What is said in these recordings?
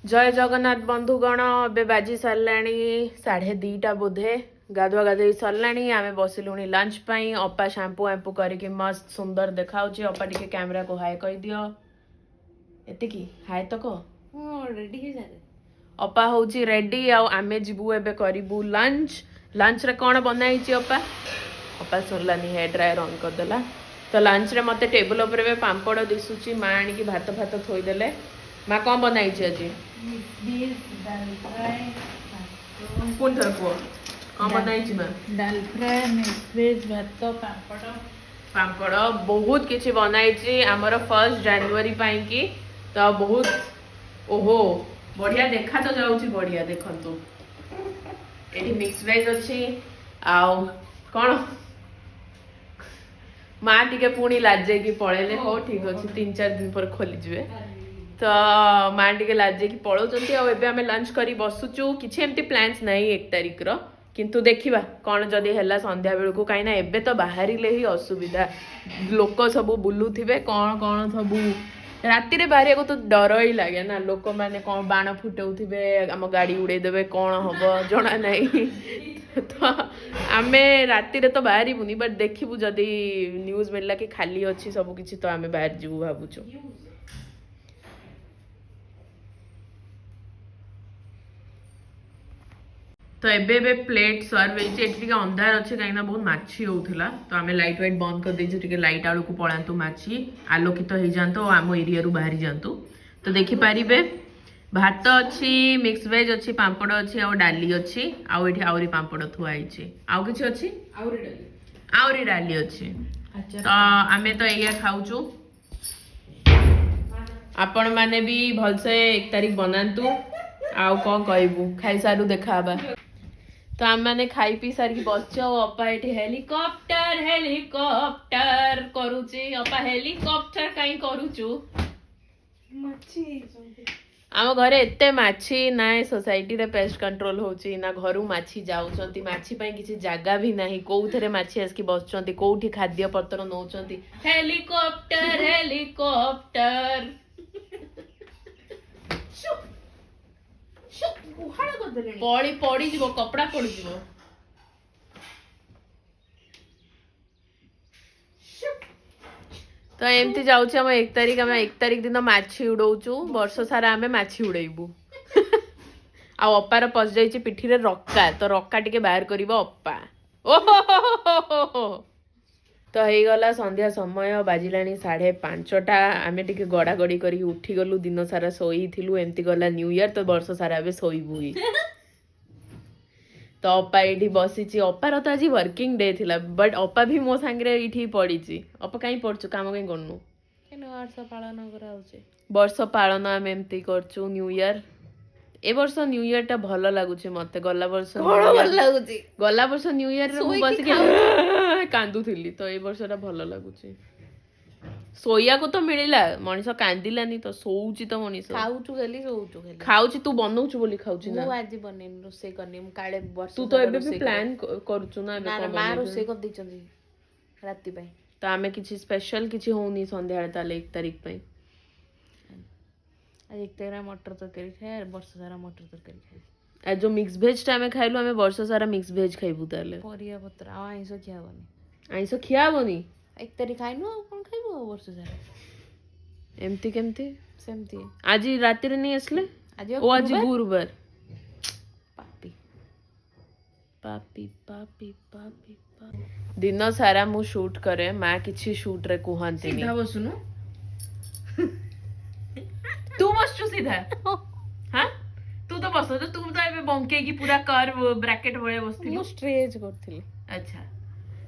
जय जगन्नाथ बंधुगण ए बाजी साराणी 2:30 बोधे गाधुआ गाधोई सरलाणी आमे बसिलुणी लंच पाई अपा शैम्पू वैम्पू करके मस्त सुंदर देखाउची अपा टिके कैमरा को हाय कहि दियो एतिकी हाय तो को रेडी हे जारे अपा होची रेडी आ आमे जिबू एबे करिबू लंच लंच रे कोन बनाइची अपा अपा सरलानी हेयर ड्रायर ऑन कर देला तो लंच रे मते टेबल ऊपर में पांपड़ दिसुची मां आनी की भात भात थोई देले मां कोन बनाइची अजी दाल फ्राई कौन थर को कौन बनाइची मां दाल फ्राई मिक्स वेज भात पापड़ पापड़ बहुत किछि बनाइची हमर 1 जनवरी पाई की तो बहुत ओहो बढ़िया देखा तो जाउची बढ़िया देखंतु एठी मिक्स वेज अछि आउ कोन मां टिके पुणी लाजे की पळेले हो ठीक अछि 3-4 दिन पर खोली जबे तो मां टिके लाजे की पळौचंती आ एबे हमें लंच करी बसुचु किछि एम्ति प्लान्स नाही 1 तारिख रो किंतु देखिबा कोन जदी हैला संध्या बेल को काई ना एबे तो बाहरिले ही असुविधा लोक सब बुलुथिबे कोन कोन सब राति रे बाहरिया को तो डर ही लागे ना लोक माने कोन बाण फुटौथिबे हम गाड़ी उड़े देबे कोन हबो जणा नाही तो आमे राति रे तो बाहरी बुनी बट देखिबु जदी न्यूज़ मिलला कि खाली अछि सब किछि तो आमे बाहर जिबु भाबुछु तो एबे प्लेट सर्व होइছে एठी टिके अंधार अछि काइना बहुत माछी होउथिला तो हमें लाइट वाइट बंद कर देइछु टिके लाइट आलू को पळांतु माछी आलोकित हो जानतो आम एरिया रु बाहरी जानतो तो देखि पारिबे भात अछि मिक्स वेज अछि पापड़ अछि आ डाली अछि आ एठी आउरी पापड़ थुआ आइछि आ किछि अछि आउरी डाली अछि तो आमे तो एया खाउछु आपण माने भी भलसे 1 तारिख बनांतु आ कोन कहबू खाइ सारू देखाबा तो आम मैंने खाई पी सारी बच्चे अपा ये हेलिकॉप्टर हेलिकॉप्टर करुची अपा हेलिकॉप्टर कहीं करुचु आम घरे एते माछी ना सोसाइटी रे पेस्ट कंट्रोल होची ना घरु माछी जाउचंती माछी पई किछि जागा भी नाही कोउथरे माछी आसकी बसचंती कोउठी खाद्य पत्र नौचंती हेलिकॉप्टर हेलिकॉप्टर पड़ी पड़ी जीवो कपड़ा पड़ी जीवो तो एमती जाउछि हम 1 तारिख हम 1 तारिख दिन माछी उडौछु वर्ष सारा हमें माछी उडैबू आ अपार पस जाइछि पिठी रे रक्का तो रक्का टिके बाहर करिवो अप्पा ओहो तो हे गला संध्या समय बाजिलानी 5:30 आमे टिके गड़ा गड़ी करी उठी गलु दिन सारा सोई थिलु एमती गला न्यू ईयर तो वर्ष सारा बे सोईबु ही तो अपा एठी बसीची अपार तो आज वर्किंग डे थिला बट अपा भी मो संगे एठी पड़ीची अपा काई पड़छु काम काई करनु केन वर्ष पालन करा होचे वर्ष पालन आमे एमती करछु न्यू ईयर ए वर्ष न्यू ईयर टा भलो लागुचे मते गला वर्ष भलो लागुची गला वर्ष न्यू ईयर रे मु बस के कांदु थिली तो ए वर्ष टा भलो लागुचे सोया को तो मिलिला मनिष कांदिलानी तो सोउची तो मनिष खाउचु गेली सोउचु गेली खाउची तू बनौछु बोली खाउची ना मु आज बनेन रोसे करनी मु काळे वर्ष तू तो एबे भी प्लान करूछु ना एबे ना मा रोसे कर दिचंदी राती पई तो आमे किछि स्पेशल किछि होनी संध्या ताले 1 तारिख पई आज 1 तारिख मटर तरकारी खाए वर्ष सारा मटर तरकारी खाए आ जो मिक्स वेज टा हमें खाइलु हमें वर्ष सारा मिक्स वेज खाइबु ताले परिया पत्र आ आइसो खियाबनी आइसो खियाबनी 1 तारिख खाइनु कोन खाइबो वर्ष सारा एमती केमती सेमती आज राति रे नहीं असले आज ओ आज गुरुवार पापी पापी पापी पापी दिन सारा मु शूट करे मां किछि शूट रे कुहंती सीधा बसुनु तू बसचु सीधा हां तू तो बस तू तो एबे बंके की पूरा कर्व ब्रैकेट भळे बसथिलु मु स्ट्रेच करथिली अच्छा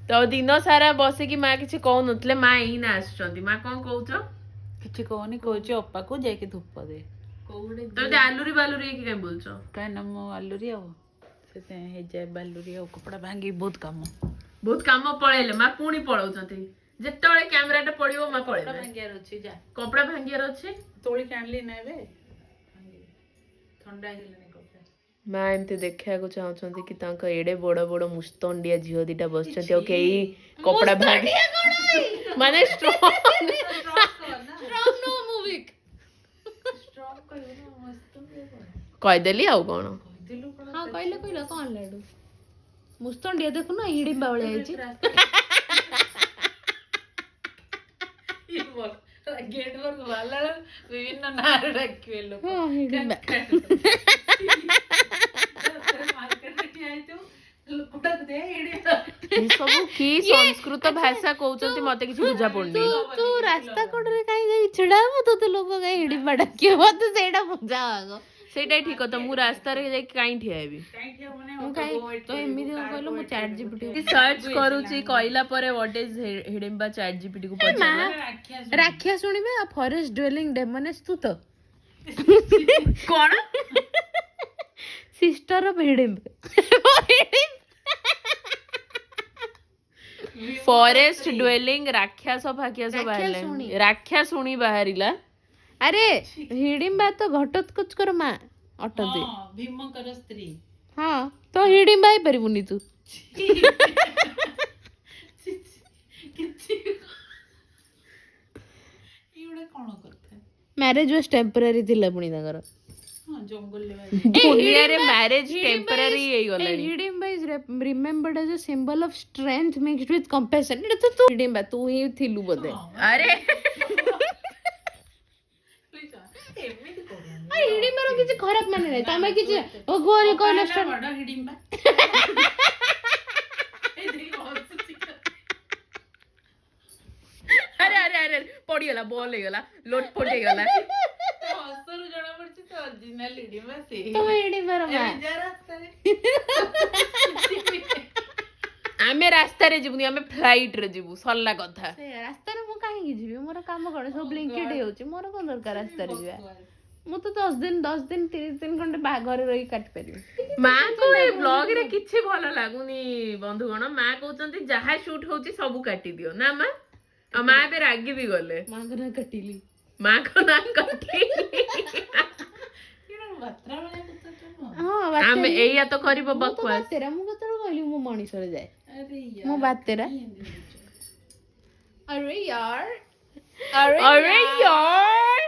तो दिन सारा बसे की मां किछि कहू नतले मां एही ना आछंती मां कोन कहउछो किछि कहनी कहउछ अप्पा को जाके धूप दे कोउडे तो आलूरी बालूरी की काय बोलछो काय नाम आलूरी आव सेते हे जाय बालूरी आव कपड़ा भांगी बहुत काम पळेले मां पुणी पळौछंती जेतळे कैमरा टा पडिवो मां पळेले भांगियार अछि जा कपड़ा भांगियार अछि तोळी कानली नाबे ठंडा गेलनी कपड़ा मां एमते देखिया को चाहछंती कि तांका एडे बड़ बड़ मुस्तंडिया झियो दिटा बसछंती ओ केई कपड़ा भांगी माने स्ट्रॉंग नो मूवी स्ट्रॉंग कयो ना मस्त କହିଦେଲି ଆଉ କଣ ହଁ କହିଲେ କଣ ହେଲା ଏଠୁ ମୁସ୍ତଣ୍ଡିଆ ଦେଖୁନ ହିଡିମ୍ବା ଭଳିଆ ହେଇଛି ଗେଟ୍ ବର୍ଗ ବାଲା ବିଭିନ୍ନ ନାଁରେ ଡାକିବେ ଲୋକ ହଁ ହିଡିମ୍ବା ସବୁ କି ସଂସ୍କୃତ ଭାଷା କହୁଛନ୍ତି ମତେ କିଛି ବୁଝା ପଡୁନି ତୁ ରାସ୍ତା କଡରେ କାହିଁ ଯାଇ ଛିଡା ହବୁ ତୋତେ ଲୋକ କାହିଁ ହିଡିମ୍ବା ଡାକିବ ମତେ ସେଇଟା ବୁଝା ଆଗ ସେଇଟା ଠିକ କଥା ମୁଁ ରାସ୍ତାରେ ଯାଇକି କାଇଁ ଠିଆ ହେବି ମୁଁ କାହିଁ ତ ଏମିତି କହିଲ ମୁଁ ଚାଟ୍ ଜିପିଟି ସର୍ଚ୍ଚ କରୁଛି କହିଲା ପରେ what is Hidimba chat GPT କୁ ପଚାରିଲା ରାକ୍ଷା ଶୁଣିବେ ଆଉ ଫରେଷ୍ଟ ଡ୍ୱେଲିଂ ଡେମନେସ୍ ତୁ ତ କଣ ସିଷ୍ଟର ଅଫ ହିଡିମ୍ବା ଫରେଷ୍ଟ ଡ୍ୱେଲିଂ ରାକ୍ଷାସ ଫାକ୍ଷାସ ବାହାରିଲା ରାକ୍ଷା ଶୁଣି ବାହାରିଲା ଆରେ ହିଡିମ୍ବା ତ ଘଟୋତ୍କଚଙ୍କର ମା ଅଟନ୍ତି ଭୀମଙ୍କର ସ୍ତ୍ରୀ ହଁ ତ ହିଡିମ୍ବା ହେଇପାରିବୁନି ତୁ କଣ କଥା ମ୍ୟାରେଜ ୱାଜ ଟେମ୍ପୋରାରୀ ଥିଲା ପୁଣି ତାଙ୍କର ଦୁନିଆରେ ମ୍ୟାରେଜ ଟେମ୍ପୋରାରୀ ହେଇଗଲାଣି ହିଡିମ୍ବା ଇଜ ରିମେମ୍ବର୍ଡ ଏଜ ଅ symbol of strength mixed with compassion ଏଟା ତ ତୁ ହିଡିମ୍ବା ତୁ ହିଁ ଥିଲୁ ବୋଧେ ଆରେ ହିଡିମ୍ବାର କିଛି ଖରାପ ମାନେ ନାହିଁ ତମେ କିଛି ଗୋରି କହିଲ ହିଡିମ୍ବା ଆରେ ଆରେ ଆରେ ପଡିଗଲା ବଲ ହେଇଗଲା ଲୋଟପଟ ହେଇଗଲା ହସରୁ ଜଣା ପଡୁଛି ତ ଅରିଜିନାଲ ହିଡିମ୍ବା ସେ ତମେ ହିଡିମ୍ବାର ମା ଆମେ ରାସ୍ତାରେ ଯିବୁନି ଆମେ ଫ୍ଲାଇଟ ରେ ଯିବୁ ସରିଲା କଥା ରାସ୍ତାରେ ମୁଁ କାହିଁକି ଯିବି ମୋର କାମ କଣ ସବୁ ବ୍ଲିଙ୍କେଟ ହେଇଯାଉଛି ମୋର କଣ ଦରକାର ରାସ୍ତାରେ ଯିବା ମୁଁ ତ 10 ଦିନ 30 ଦିନ ଖଣ୍ଡେ ଘରେ ରହି କାଟି ପାରିବି ମାଙ୍କୁ ଏଇ ବ୍ଲଗ ରେ କିଛି ଭଲ ଲାଗୁନି ବନ୍ଧୁଗଣ ମା କହୁଛନ୍ତି ଯାହା ସୁଟ ହଉଛି ସବୁ କାଟିଦିଅ ନା ମା ଆଉ ମା ଏବେ ରାଗି ବି ଗଲେ ମାଙ୍କ ନା କାଟିଲି ମାଙ୍କ ନା କାଟିଲି ଆମେ ଏଇଆ ତ କରିବ ବକୱାସ ମୁଁ କେତେବେଳେ କହିଲି ମୁଁ ମଣିଷରେ ଯାଏ ମୁଁ ବାତେରା अरे यार अरे यार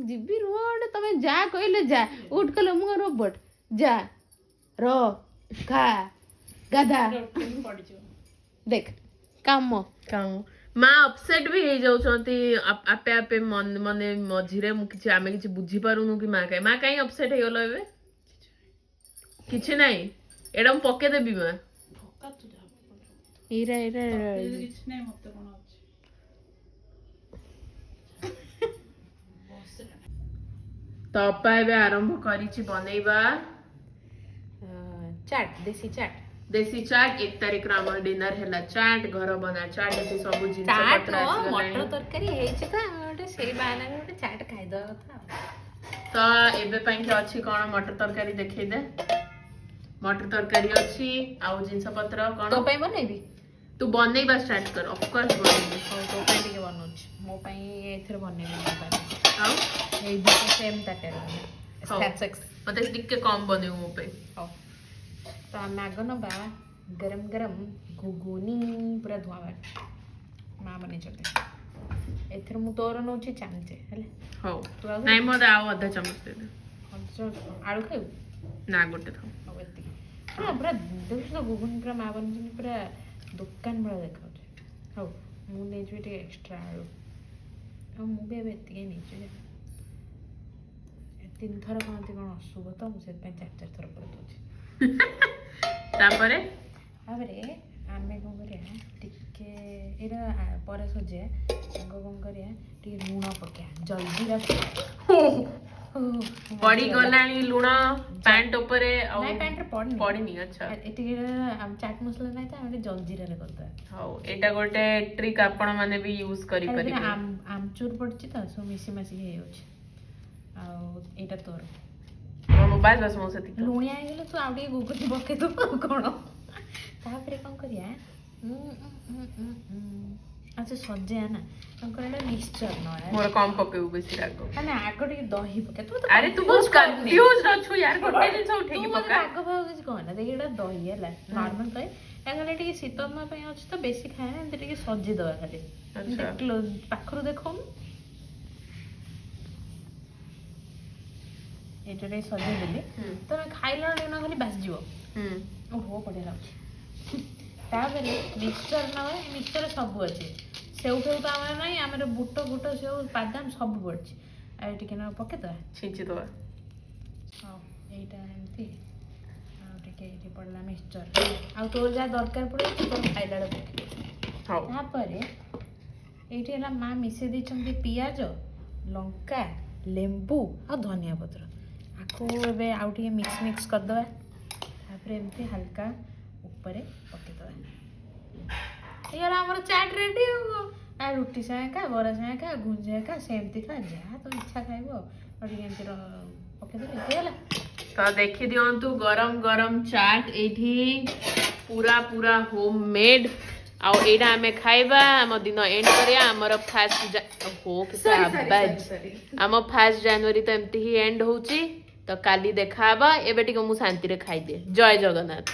ଯିବି ରୁହ ଗୋଟେ ତମେ ଯା କହିଲେ ଯା ଉଠ କଲେ ମୁଁ ରୋବଟ ଯା ର ଖା ଗାଧା ଦେଖ କାମ ମା ଅପସେଟ ବି ହେଇଯାଉଛନ୍ତି ଆପେ ଆପେ ମାନେ ମଝିରେ ମୁଁ କିଛି ଆମେ କିଛି ବୁଝିପାରୁନୁ କି ମା କାହିଁ ଅପସେଟ ହେଇଗଲ ଏବେ କିଛି ନାହିଁ ଏଇଟା ମୁଁ ପକେଇଦେବି ମା ଏଇରା କିଛି ନାହିଁ ମତେ କଣ ଅଛି ତ ଅପା ଏବେ ଆରମ୍ଭ କରିଛି ବନେଇବା ଚାଟ୍ ଦେଶୀ ଚାଟ୍ 1 ତାରିଖରେ ଆମର ଡିନର ହେଲା ଚାଟ୍ ଘର ବନା ଚାଟ୍ ଏଠି ସବୁ ଜିନିଷ ପତ୍ର ଆସିଗଲାଣି ମଟର ତରକାରୀ ହେଇଛି ତ ଆମେ ଗୋଟେ ସେଇ ବାହାନାରେ ଗୋଟେ ଚାଟ୍ ଖାଇଦବା କଥା ତ ଏବେ ପାଇଁ କି ଅଛି କଣ ମଟର ତରକାରୀ ଦେଖେଇଦେ ମଟର ତରକାରୀ ଅଛି ଆଉ ଜିନିଷ ପତ୍ର କଣ ତୋ ପାଇଁ ବନେଇବି ତୁ ବନେଇବା ଷ୍ଟାର୍ଟ କର ଅଫ କୋର୍ସ ବନେଇବି ତୋ ପାଇଁ ଟିକେ ବନଉଛି ମୋ ପାଇଁ ଏଥିରେ ବନେଇବି ଆଉ ଏଇ ଦୁଇଟା ସେମ୍ ତାଟିଆରେ ମତେ ଟିକେ କମ୍ ବନେଇବୁ ମୋ ପାଇଁ ହଉ ତ ଆମେ ଆଗ ନବା ଗରମ ଗରମ ଘୁଗୁନି ପୁରା ଧୂଆଁ ମା ବନେଇଛନ୍ତି ଏଥିରେ ମୁଁ ତୋର ନଉଛି ଚାମଚେ ହେଲା ହଉ ନାଇଁ ମୋତେ ଆଉ ଅଧା ଚାମଚ ଦେବେ ଆଳୁ ଖାଇବୁ ନା ଗୋଟେ ଥାଉ ହଉ ଏତିକି ପୁରା ଦେଖୁଛୁ ତ ଘୁଗୁନି ପୁରା ମା ବନେଇଛନ୍ତି ପୁରା ଦୋକାନ ଭଳିଆ ଦେଖାଉଛି ହଉ ମୁଁ ନେଇଯିବି ଟିକେ ଏକ୍ସଟ୍ରା ଆଳୁ ଆଉ ମୁଁ ବି ଏବେ ଏତିକି ନେଇଯିବି 3 ଥର କହନ୍ତି କଣ ଅଶୁଭ ତ ମୁଁ ସେଥିପାଇଁ 4 ଥର କରିଦେଉଛି ତାପରେ ଆମେ କ'ଣ କରିବା ଟିକେ ଏଇଟା ପରେ ସଜା ଆଗ କ'ଣ କରିବା ଟିକେ ଲୁଣ ପକେଇବା ଜଲଜିରା ପଡ଼ିଗଲାଣି ଲୁଣ ପ୍ୟାଣ୍ଟ ଉପରେ ଆଉ ପ୍ୟାଣ୍ଟରେ ପଡ଼ିନି ଆଚ୍ଛା ଏତିକି ଚାଟ୍ ମସଲା ନାହିଁ ତ ଆମେ ଟିକେ ଜଲଜିରାରେ କରିଦେବା ହଉ ଏଇଟା ଗୋଟେ ଟ୍ରିକ୍ ଆପଣ ମାନେ ବି ୟୁଜ୍ କରିପାରିବେ ଆମଚୁର ପଡ଼ିଛି ତ ସବୁ ମିଶି ମାସିକି ହେଇଯାଉଛି ଆଉ ଏଇଟା ତୋର ବାସ୍ ମୋ ସେତିକି ଲୁଣିଆ ହେଇଗଲେ ତୁ ଆଉ ଟିକେ ଗୁଗୁନି ପକେଇଦେବୁ ଆଉ କ'ଣ ତାପରେ କ'ଣ କରିବା ଆଚ୍ଛା ସଜା ନା ତାଙ୍କର ଏଇଟା ମିକ୍ସଚର ନয় ମୋର କମ୍ ପକେଇବୁ ବେଶୀ ରାଗ ମାନେ ଆଗ ଟିକେ ଦହି ପକେଇ ଆରେ ତୁ ବହୁତ କନଫ୍ୟୁଜ ଅଛୁ ୟାର ଗୋଟେ ଜିନିଷ ଉଠେଇକି ପକା ରାଗ ଭାଗ କିଛି କହନା ଦେଖି ଏଇଟା ଦହି ହେଲା ନର୍ମାଲ ଦହି ତାଙ୍କର ଟିକେ ଶୀତ ଦିନ ପାଇଁ ଅଛି ତ ବେଶୀ ଖାଏ ନା ଏମିତି ଟିକେ ସଜିଦେବା ଖାଲି ପାଖରୁ ଦେଖଉନୁ ଏଇଟାରେ ସଜେଇଦେଲି ତମେ ଖାଇଲା ବେଳେ ନା ଖାଲି ବାସିଯିବ ଓହୋ ବଢ଼ିଆ ଲାଗୁଛି ତାପରେ ମିକ୍ସଚର ନବେ ମିକ୍ସଚର ସବୁ ଅଛି ସେଉ ଫେଉ ତ ଆମର ନାହିଁ ଆମର ବୁଟ ସେଉ ବାଦାମ ସବୁ ପଡ଼ିଛି ଆଉ ଟିକେ ନା ପକେଇଦବା ଛିଞ୍ଚିଦବା ହଉ ଏଇଟା ଏମିତି ଆଉ ଟିକେ ଏଇଠି ପଡ଼ିଲା ମିକ୍ସଚର ଆଉ ତୋର ଯାହା ଦରକାର ପଡ଼ିବ ତୁ ତୋର ଖାଇଲା ବେଳେ ପକେଇବୁ ହଉ ତାପରେ ଏଇଠି ହେଲା ମା ମିଶେଇ ଦେଇଛନ୍ତି ପିଆଜ ଲଙ୍କା ଲେମ୍ବୁ ଆଉ ଧନିଆ ପତ୍ର ଆକୁ ଏବେ ଆଉ ଟିକେ ମିକ୍ସ କରିଦେବା ତାପରେ ଏମିତି ହାଲକା ଉପରେ ପକେଇଦେବା ହେଇଗଲା ଆମର ଚାଟ୍ ରେଡ଼ି ଆଉ ରୁଟି ସାଙ୍ଗେ ଖା ବରା ସାଙ୍ଗେ ଖା ଗୁଞ୍ଜା ଖା ସେମିତି ଖା ଯାହା ତୋ ଇଚ୍ଛା ଖାଇବ ଆଉ ଟିକେ ଏମିତି ପକେଇଦେଲେ ହେଇଗଲା ତ ଦେଖି ଦିଅନ୍ତୁ ଗରମ ଗରମ ଚାଟ୍ ଏଇଠି ପୁରା ପୁରା ହୋମ୍ ମେଡ୍ ଆଉ ଏଇଟା ଆମେ ଖାଇବା ଆମ ଦିନ ଏଣ୍ଡ କରିବା ଆମର ଫାଷ୍ଟ ଆମ 1 ଜାନୁଆରୀ ତ ଏମିତି ହିଁ ଏଣ୍ଡ ହଉଛି ତ କାଲି ଦେଖାହବା ଏବେ ଟିକେ ମୁଁ ଶାନ୍ତିରେ ଖାଇଦିଏ ଜୟ ଜଗନ୍ନାଥ